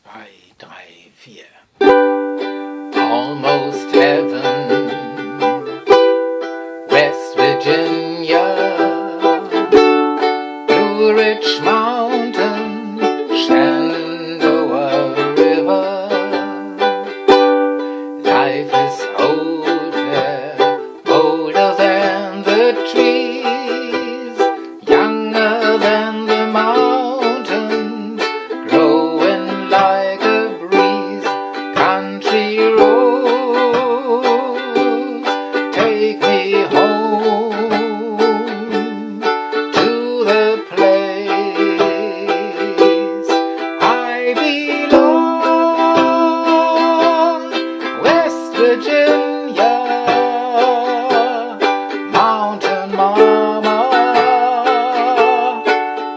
2, 3, 4. Almost heaven, West Virginia, Blue Ridge Mountain, Shenandoah River. Life is old there, older than the trees, younger than the mountains, growing like a breeze. Country roads take me home to the place I belong, West Virginia, Mountain Mama,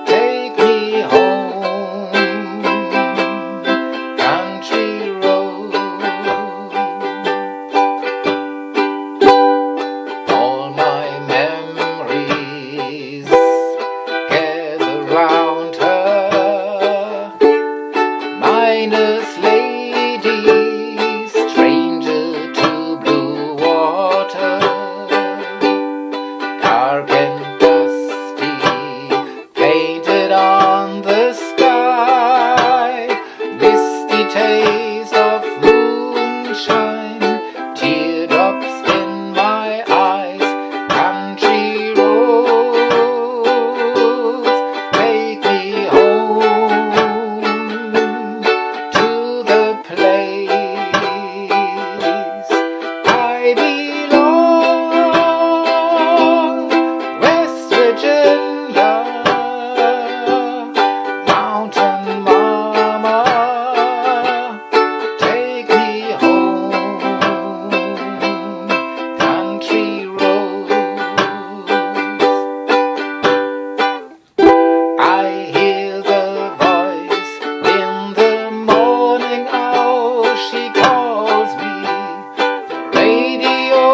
take me home, country road. All my memories gather round her, mindless lady, stranger to blue water, dark and dusty, painted on the sky, misty taste of moonshine, teardrops in my eyes. Country roads take me home to the place I belong, West Virginia, Mountain Mama, take me home, country roads. I hear the voice in the morning hour, she calls me. The radio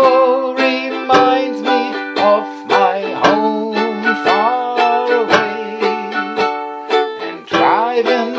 reminds me of my home far away, and driving